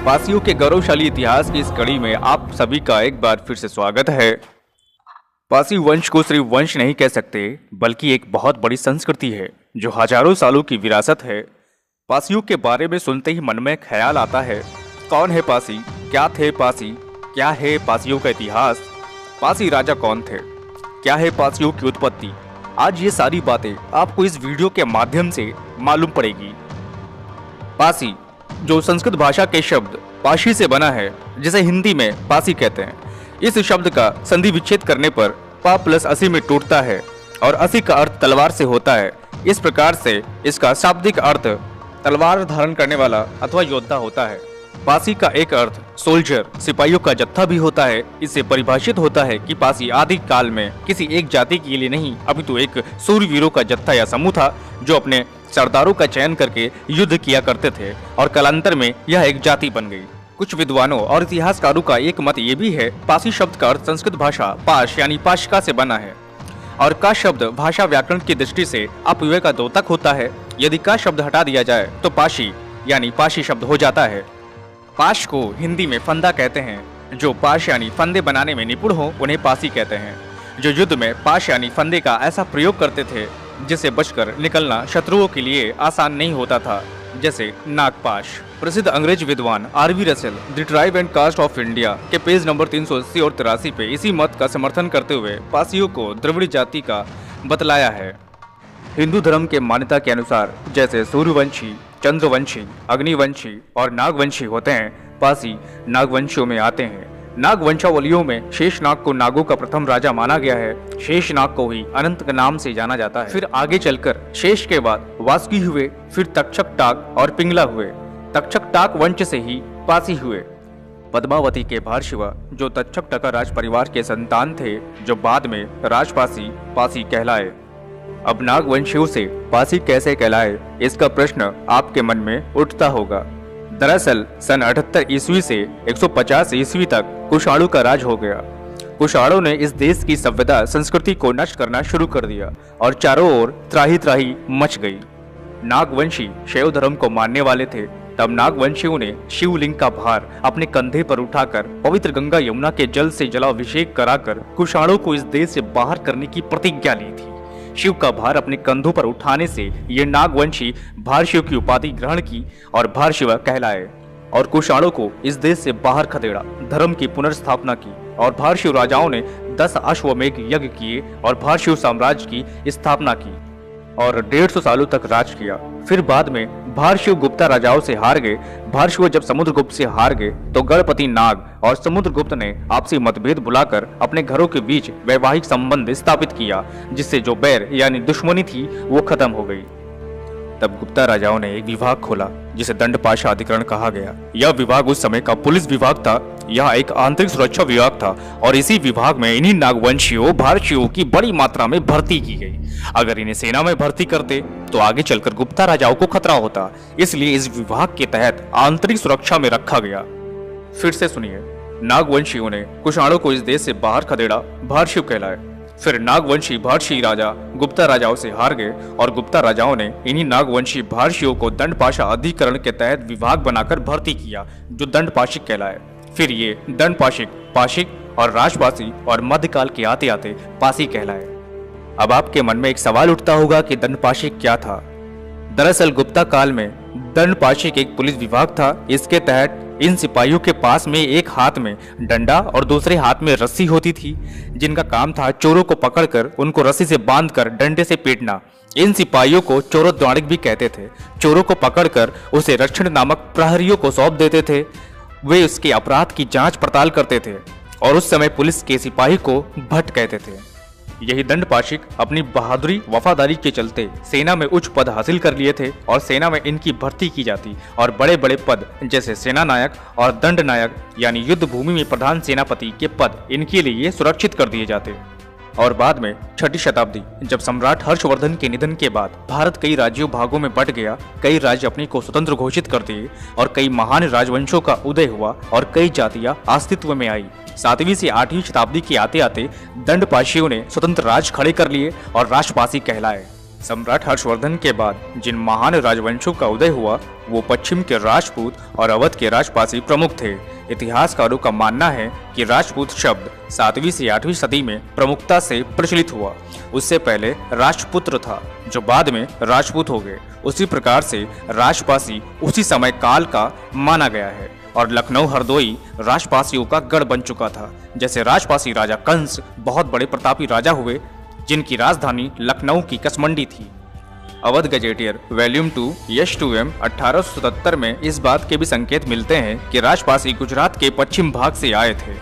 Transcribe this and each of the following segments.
पासियों के गौरवशाली इतिहास की इस कड़ी में आप सभी का एक बार फिर से स्वागत है। पासी वंश को सिर्फ वंश नहीं कह सकते, बल्कि एक बहुत बड़ी संस्कृति है जो हजारों सालों की विरासत है। पासियों के बारे में सुनते ही मन में ख्याल आता है, कौन है पासी, क्या थे पासी, क्या है पासियों का इतिहास, पासी राजा कौन थे, क्या है पासियों की उत्पत्ति। आज ये सारी बातें आपको इस वीडियो के माध्यम से मालूम पड़ेगी। पासी जो संस्कृत भाषा के शब्द पाशी से बना है, जिसे हिंदी में पासी कहते हैं। इस शब्द का संधि विच्छेद करने पर पा प्लस 80 में टूटता है और 80 का अर्थ तलवार से होता है। इस प्रकार से इसका शाब्दिक अर्थ तलवार धारण करने वाला अथवा योद्धा होता है। पासी का एक अर्थ सोल्जर सिपाहियों का जत्था भी होता है। इससे परिभाषित होता है कि पासी आदि काल में किसी एक जाति के लिए नहीं, अपितु एक सूरवीरों का जत्था या समूह था जो अपने सरदारों का चयन करके युद्ध किया करते थे और कालांतर में यह एक जाति बन गई। कुछ विद्वानों और इतिहासकारों का एक मत ये भी है, पासी शब्द का अर्थ संस्कृत भाषा पाश यानी पाशिका से बना है और का शब्द भाषा व्याकरण की दृष्टि से अपव्यय का द्योतक होता है। यदि का शब्द हटा दिया जाए तो पाशी यानी पाशी शब्द हो जाता है। पाश को हिंदी में फंदा कहते हैं। जो पाश यानी फंदे बनाने में निपुण हो उन्हें पासी कहते हैं। जो युद्ध में पाश यानी फंदे का ऐसा प्रयोग करते थे जिससे बचकर निकलना शत्रुओं के लिए आसान नहीं होता था, जैसे नागपाश। प्रसिद्ध अंग्रेज विद्वान R V. Russell the tribe and caste of India के पेज नंबर 380 और 83 पे इसी मत का समर्थन करते हुए पासियों को द्रविड़ जाति का बतलाया है। हिंदू धर्म के मान्यता के अनुसार जैसे सूर्यवंशी, चंद्रवंशी, अग्निवंशी और नागवंशी होते हैं, पासी नागवंशियों में आते हैं। नाग वंशावलियों में शेषनाग को नागों का प्रथम राजा माना गया है। शेषनाग को ही अनंत के नाम से जाना जाता है। फिर आगे चलकर शेष के बाद वासुकी हुए, फिर तक्षक टाक और पिंगला हुए। तक्षक टाक वंश से ही पासी हुए। पद्मावती के भारशिवा जो तक्षक टका राज परिवार के संतान थे, जो बाद में राजपासी पासी कहलाए। अब नाग वंशियों से पासी कैसे कहलाए, इसका प्रश्न आपके मन में उठता होगा। दरअसल सन 78 ईस्वी से 150 ईस्वी तक कुषाणों का राज हो गया। कुषाणों ने इस देश की सभ्यता संस्कृति को नष्ट करना शुरू कर दिया और चारों ओर त्राही त्राही मच गई। नागवंशी शैव धर्म को मानने वाले थे। तब नागवंशियों ने शिवलिंग का भार अपने कंधे पर उठाकर पवित्र गंगा यमुना के जल से जलाभिषेक कराकर कुषाणों को इस देश से बाहर करने की प्रतिज्ञा ली थी। शिव का भार अपने कंधों पर उठाने से ये नागवंशी भारशिव की उपाधि ग्रहण की और भारशिवा कहलाए और कुषाणों को इस देश से बाहर खदेड़ा, धर्म की पुनर्स्थापना की और भारशिव राजाओं ने 10 अश्वमेघ यज्ञ किए और भारशिव साम्राज्य की स्थापना की और 150 सालों तक राज किया। फिर बाद में भारशिव गुप्ता राजाओं से हार गए। भारशिव जब समुद्रगुप्त से हार गए तो गणपति नाग और समुद्रगुप्त ने आपसी मतभेद बुलाकर अपने घरों के बीच वैवाहिक संबंध स्थापित किया, जिससे जो बैर यानी दुश्मनी थी वो खत्म हो गई। तब गुप्ता राजाओं ने एक विभाग खोला जिसे दंडपाशा अधिकरण कहा गया। यह विभाग उस समय का पुलिस विभाग था। यह एक आंतरिक सुरक्षा विभाग था और इसी विभाग में इन्हीं नागवंशियों भारशियों की बड़ी मात्रा में भर्ती की गई। अगर इन्हें सेना में भर्ती करते तो आगे चलकर गुप्ता राजाओं को खतरा होता, इसलिए इस विभाग के तहत आंतरिक सुरक्षा में रखा गया। फिर से सुनिए, नागवंशियों ने कुषाणों को इस देश से बाहर खदेड़ा, भारशिव कहलाए। फिर नागवंशी भारशी राजा गुप्ता राजाओं से हार गए और गुप्ता राजाओं ने इन्हीं नागवंशी भारशियों को दंडपाशा अधिकरण के तहत विभाग बनाकर भर्ती किया, जो दंडपाशिक कहलाए। फिर ये दंडपाशिक, पाशिक और राजपासी और मध्यकाल के आते आते पासी कहलाए। अब आपके मन में एक सवाल उठता होगा कि दंडपाशिक क्या था। दरअसल गुप्ता काल में दंडपाशिक एक पुलिस विभाग था। इसके तहत इन सिपाहियों के पास में एक हाथ में डंडा और दूसरे हाथ में रस्सी होती थी, जिनका काम था चोरों को पकड़कर उनको रस्सी से बांधकर डंडे से पीटना। इन सिपाहियों को चोरोद्वाणिक भी कहते थे। चोरों को पकड़कर उसे रक्षण नामक प्रहरियों को सौंप देते थे। वे उसके अपराध की जांच पड़ताल करते थे और उस समय पुलिस के सिपाही को भट्ट कहते थे। यही दंडपाशिक अपनी बहादुरी वफादारी के चलते सेना में उच्च पद हासिल कर लिए थे और सेना में इनकी भर्ती की जाती और बड़े बड़े पद जैसे सेना नायक और दंड नायक यानी युद्ध भूमि में प्रधान सेनापति के पद इनके लिए सुरक्षित कर दिए जाते। और बाद में 6ठी शताब्दी जब सम्राट हर्षवर्धन के निधन के बाद भारत कई राज्यों भागों में बंट गया, कई राज्य अपने को स्वतंत्र घोषित कर दिए और कई महान राजवंशों का उदय हुआ और कई जातियां अस्तित्व में आई। 7वीं से 8वीं शताब्दी के आते आते दंडपाशियों ने स्वतंत्र राज खड़े कर लिए और राजपासी कहलाए। सम्राट हर्षवर्धन के बाद जिन महान राजवंशों का उदय हुआ वो पश्चिम के राजपूत और अवध के राजपासी प्रमुख थे। इतिहासकारों का मानना है कि राजपूत शब्द 7वीं से 8वीं सदी में प्रमुखता से प्रचलित हुआ। उससे पहले राजपुत्र था जो बाद में राजपूत हो गए। उसी प्रकार से राजपासी उसी समय काल का माना गया है और लखनऊ हरदोई राजपासियों का गढ़ बन चुका था। जैसे राजपासी राजा कंस बहुत बड़े प्रतापी राजा हुए जिनकी राजधानी लखनऊ की कसमंडी थी। अवध गजेटियर वॉल्यूम 2 यश 2m 1877 में इस बात के भी संकेत मिलते हैं कि राजपासी गुजरात के पश्चिम भाग से आए थे।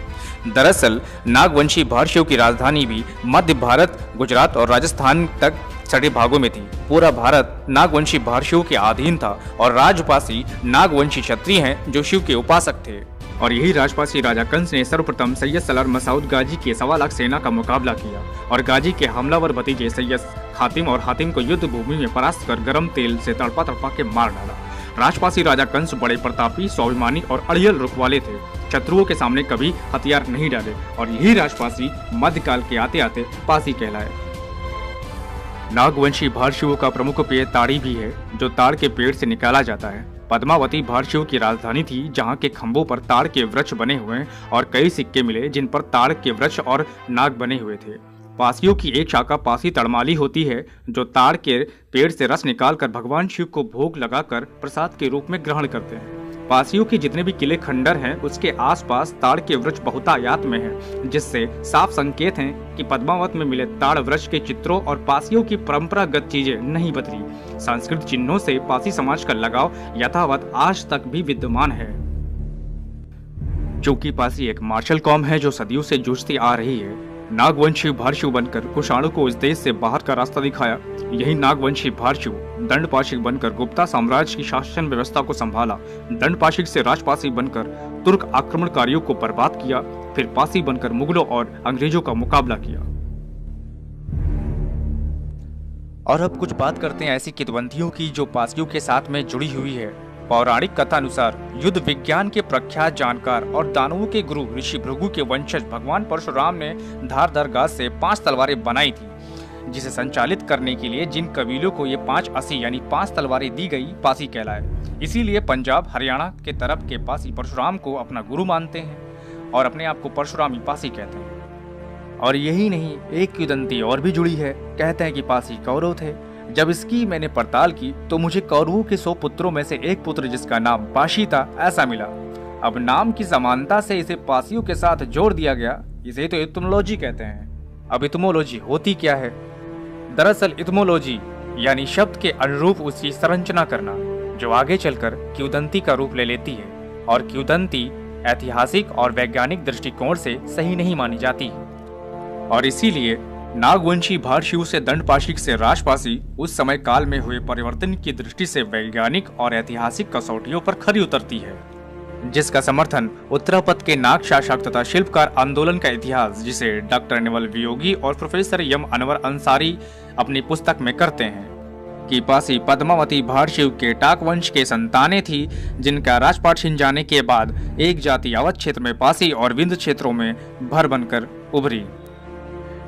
दरअसल नागवंशी भारतीयों की राजधानी भी मध्य भारत, गुजरात और राजस्थान तक सटे भागों में थी। पूरा भारत नागवंशी भारतीयों के अधीन था और राजपासी नागवंशी क्षत्रिय हैं जो शिव के उपासक थे। और यही राजपासी राजा कंस ने सर्वप्रथम सैयद सलार मसूद गाजी के 1.25 लाख सेना का मुकाबला किया और गाजी के हमलावर भतीजे सैयद हातिम और हातिम को युद्ध भूमि में परास्त कर गर्म तेल से तड़पा तड़पा के मार डाला। राजपासी राजा कंस बड़े प्रतापी, स्वाभिमानी और अड़ियल रुख वाले थे। शत्रुओं के सामने कभी हथियार नहीं डाले और यही राजपासी मध्यकाल के आते आते पासी कहलाए। नागवंशी भारतीयों का प्रमुख पेय ताड़ी भी है जो ताड़ के पेड़ से निकाला जाता है। पद्मावती भारतीयों की राजधानी थी जहां के खंभों पर ताड़ के वृक्ष बने हुए और कई सिक्के मिले जिन पर ताड़ के वृक्ष और नाग बने हुए थे। पासियों की एक शाखा पासी तड़माली होती है जो ताड़ के पेड़ से रस निकालकर भगवान शिव को भोग लगाकर प्रसाद के रूप में ग्रहण करते हैं। पासियों के जितने भी किले खंडर हैं उसके आसपास ताड़ के वृक्ष बहुतायत में हैं, जिससे साफ संकेत हैं कि पद्मावत में मिले ताड़ वृक्ष के चित्रों और पासियों की परंपरागत चीजें नहीं बदली। सांस्कृतिक चिन्हों से पासी समाज का लगाव यथावत आज तक भी विद्यमान है। चूंकि पासी एक मार्शल कौम है जो सदियों से जूझती आ रही है, नागवंशी भारतीय बनकर कुषाणों को इस देश से बाहर का रास्ता दिखाया। यही नागवंशी भारतीय दंडपाशिक बनकर गुप्ता साम्राज्य की शासन व्यवस्था को संभाला। दंडपाशिक से राजपासी बनकर तुर्क आक्रमणकारियों को बर्बाद किया, फिर पासी बनकर मुगलों और अंग्रेजों का मुकाबला किया। और अब कुछ बात करते हैं ऐसी किंवदंतियों की जो पासियों के साथ में जुड़ी हुई है। पौराणिक कथा अनुसार युद्ध विज्ञान के प्रख्यात जानकार और दानवों के गुरु ऋषि भृगु के वंशज भगवान परशुराम ने धारदार गाज से 5 तलवारें बनाई थी, जिसे संचालित करने के लिए जिन कबीलों को ये 5 असी यानी 5 तलवारें दी गई पासी कहलाए। इसीलिए पंजाब हरियाणा के तरफ के पासी परशुराम को अपना गुरु मानते हैं और अपने आप को परशुरामी पासी कहते हैं। और यही नहीं, एक किंवदंती और भी जुड़ी है। कहते हैं कि पासी कौरव थे। जब इसकी मैंने पड़ताल की तो मुझे कौरवों के 100 पुत्रों में से एक पुत्र जिसका नाम पाशी था ऐसा मिला। अब नाम की समानता से इसे पासियों के साथ जोड़ दिया गया। इसे तो इतिमोलॉजी कहते हैं। अब इतिमोलॉजी होती क्या है? दरअसल इतिमोलॉजी यानी शब्द के अनुरूप उसकी संरचना करना, जो आगे चलकर किंवदंती का रूप ले लेती है। और किंवदंती ऐतिहासिक और वैज्ञानिक दृष्टिकोण से सही नहीं मानी जाती और इसीलिए नागवंशी भारतीयों से दंडपाशिक से राजपासी उस समय काल में हुए परिवर्तन की दृष्टि से वैज्ञानिक और ऐतिहासिक कसौटियों पर खरी उतरती है, जिसका समर्थन उत्तरापथ के नाग शासक तथा शिल्पकार आंदोलन का इतिहास, जिसे डॉक्टर निवल वियोगी और प्रोफेसर यम अनवर अंसारी अपनी पुस्तक में करते हैं कि पासी पद्मावती भारतीयों के टाक वंश के संतानें थी, जिनका राजपाट छिन जाने के बाद एक जाति अवध क्षेत्र में पासी और विंध्य क्षेत्रों में भर बनकर उभरी।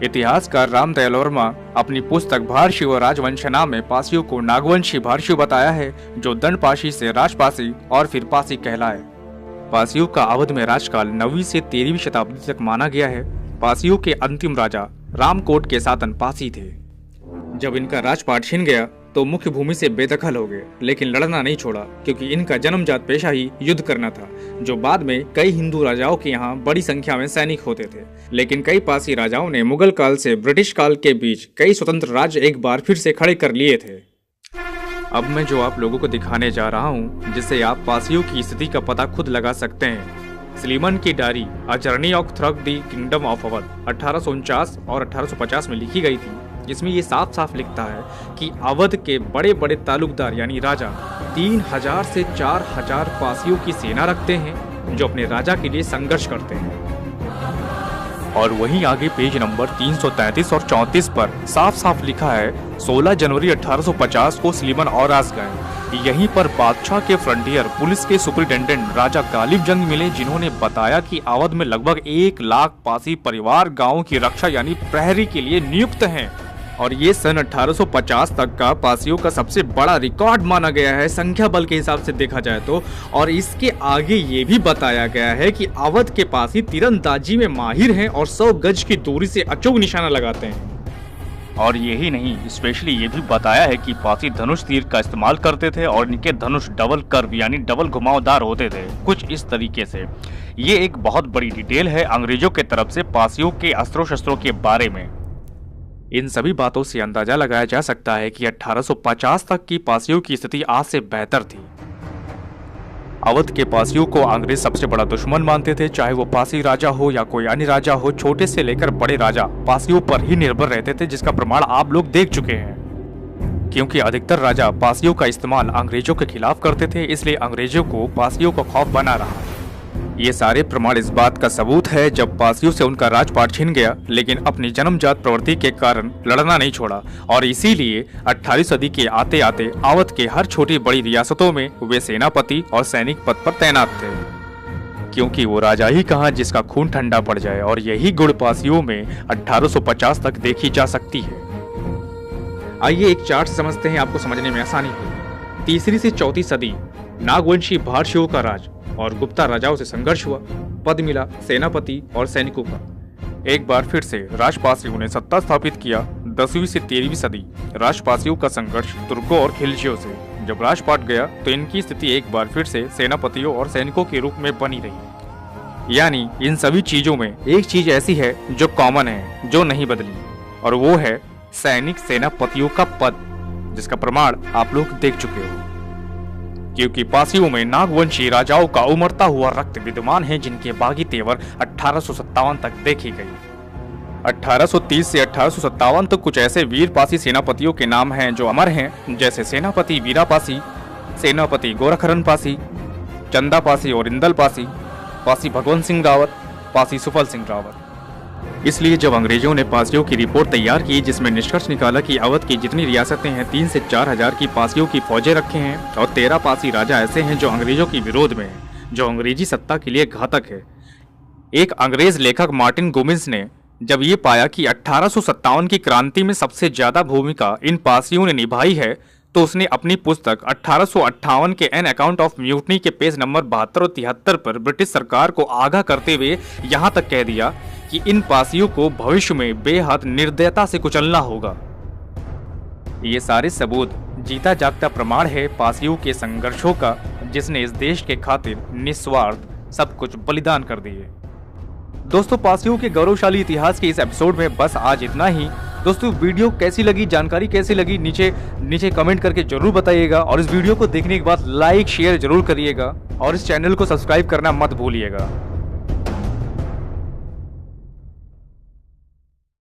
इतिहासकार रामदयाल वर्मा अपनी पुस्तक भारतीय व राजवंशना में पासियों को नागवंशी भारतीय बताया है, जो दंडपाशी से राजपासी और फिर पासी कहलाए। पासियों का अवध में राजकाल 9वीं से 13वीं शताब्दी तक माना गया है। पासियों के अंतिम राजा रामकोट के शासन पासी थे। जब इनका राजपाट छिन गया तो मुख्य भूमि से बेदखल हो गए, लेकिन लड़ना नहीं छोड़ा क्योंकि इनका जन्मजात पेशा ही युद्ध करना था, जो बाद में कई हिंदू राजाओं के यहाँ बड़ी संख्या में सैनिक होते थे। लेकिन कई पासी राजाओं ने मुगल काल से ब्रिटिश काल के बीच कई स्वतंत्र राज्य एक बार फिर से खड़े कर लिए थे। अब मैं जो आप लोगों को दिखाने जा रहा हूँ, जिससे आप पासियों की स्थिति का पता खुद लगा सकते हैं। स्लीमन की diary a journey of through the kingdom of Awadh 1849 और 1850 में लिखी गई थी। इसमें ये साफ साफ लिखता है कि अवध के बड़े बड़े तालुकदार यानी राजा 3000 से 4000 पासियों की सेना रखते हैं, जो अपने राजा के लिए संघर्ष करते हैं। और वहीं आगे पेज नंबर 333 और 34 पर साफ साफ लिखा है 16 जनवरी 1850 को स्लीमन और आस गए। यहीं पर बादशाह के फ्रंटियर पुलिस के सुपरिटेंडेंट राजा गालिब जंग मिले, जिन्होंने बताया कि अवध में लगभग 1 लाख पासी परिवार गांव की रक्षा यानी प्रहरी के लिए नियुक्त हैं। और ये सन 1850 तक का पासियों का सबसे बड़ा रिकॉर्ड माना गया है संख्या बल के हिसाब से देखा जाए तो। और इसके आगे ये भी बताया गया है कि अवध के पासी तीरंदाजी में माहिर हैं और 100 गज की दूरी से अचूक निशाना लगाते हैं। और यही नहीं, स्पेशली ये भी बताया है कि पासी धनुष तीर का इस्तेमाल करते थे और इनके धनुष डबल कर्व यानी डबल घुमावदार होते थे, कुछ इस तरीके से। ये एक बहुत बड़ी डिटेल है अंग्रेजों के तरफ से पासियों के अस्त्रों शस्त्रों के बारे में। इन सभी बातों से अंदाजा लगाया जा सकता है कि 1850 तक की पासियों की स्थिति आज से बेहतर थी। अवध के पासियों को अंग्रेज सबसे बड़ा दुश्मन मानते थे, चाहे वो पासी राजा हो या कोई अन्य राजा हो। छोटे से लेकर बड़े राजा पासियों पर ही निर्भर रहते थे, जिसका प्रमाण आप लोग देख चुके हैं। क्योंकि अधिकतर राजा पासियों का इस्तेमाल अंग्रेजों के खिलाफ करते थे, इसलिए अंग्रेजों को पासियों का खौफ बना रहा। ये सारे प्रमाण इस बात का सबूत है जब पासियों से उनका राजपाट छिन गया, लेकिन अपनी जन्मजात प्रवृत्ति के कारण लड़ना नहीं छोड़ा। और इसीलिए 18वीं सदी के आते आते अवध के हर छोटी बड़ी रियासतों में वे सेनापति और सैनिक पद पर तैनात थे। क्योंकि वो राजा ही कहाँ जिसका खून ठंडा पड़ जाए, और यही गुण पासियों में 1850 तक देखी जा सकती है। आइए एक चार्ट समझते हैं, आपको समझने में आसानी होगी। 3री से 4वीं सदी नागवंशी भारतीयों का राज और गुप्ता राजाओं से संघर्ष हुआ, पद मिला सेनापति और सैनिकों का। एक बार फिर से राजपासियों ने सत्ता स्थापित किया। 10वीं से 13वीं सदी राजपासियों का संघर्ष तुर्कों और खिलजियों से। जब राजपाट गया तो इनकी स्थिति एक बार फिर से सेनापतियों और सैनिकों के रूप में बनी रही। यानी इन सभी चीजों में एक चीज ऐसी है जो कॉमन है, जो नहीं बदली, और वो है सैनिक सेनापतियों का पद, जिसका प्रमाण आप लोग देख चुके हो। क्योंकि पासियों में नागवंशी राजाओं का उमड़ता हुआ रक्त विद्यमान है, जिनके बागी तेवर 1857 तक देखी गई। 1830 से 1857 तक कुछ ऐसे वीर पासी सेनापतियों के नाम हैं जो अमर हैं, जैसे सेनापति वीरा पासी, सेनापति गोरखरन पासी, चंदा पासी और इंदल पासी, पासी भगवंत सिंह रावत, पासी सुफल सिंह रावत। इसलिए जब अंग्रेजों ने पासियों की रिपोर्ट तैयार की, जिसमें निष्कर्ष निकाला कि अवध की जितनी रियासतें हैं 3 से 4 हजार की पासियों की फौजें रखे हैं, और 13 पासी राजा ऐसे हैं जो अंग्रेजों की विरोध में हैं, जो अंग्रेजी सत्ता के लिए घातक है। एक अंग्रेज लेखक मार्टिन गोमिन्स ने जब ये पाया कि 1857 की क्रांति में सबसे ज्यादा भूमिका इन पासियों ने निभाई है, तो उसने अपनी पुस्तक 1858 के एन अकाउंट ऑफ म्यूटनी के पेज नंबर 72 और 73 पर ब्रिटिश सरकार को आगाह करते हुए यहाँ तक कह दिया कि इन पासियों को भविष्य में बेहद निर्दयता से कुचलना होगा। ये सारे सबूत जीता जागता प्रमाण है पासियों के संघर्षों का, जिसने इस देश के खातिर निस्वार्थ सब कुछ बलिदान कर दिए। दोस्तों, पासियों के गौरवशाली इतिहास के इस एपिसोड में बस आज इतना ही। दोस्तों, वीडियो कैसी लगी, जानकारी कैसी लगी, नीचे कमेंट करके जरूर बताइएगा, और इस वीडियो को देखने के बाद लाइक शेयर जरूर करिएगा, और इस चैनल को सब्सक्राइब करना मत भूलिएगा।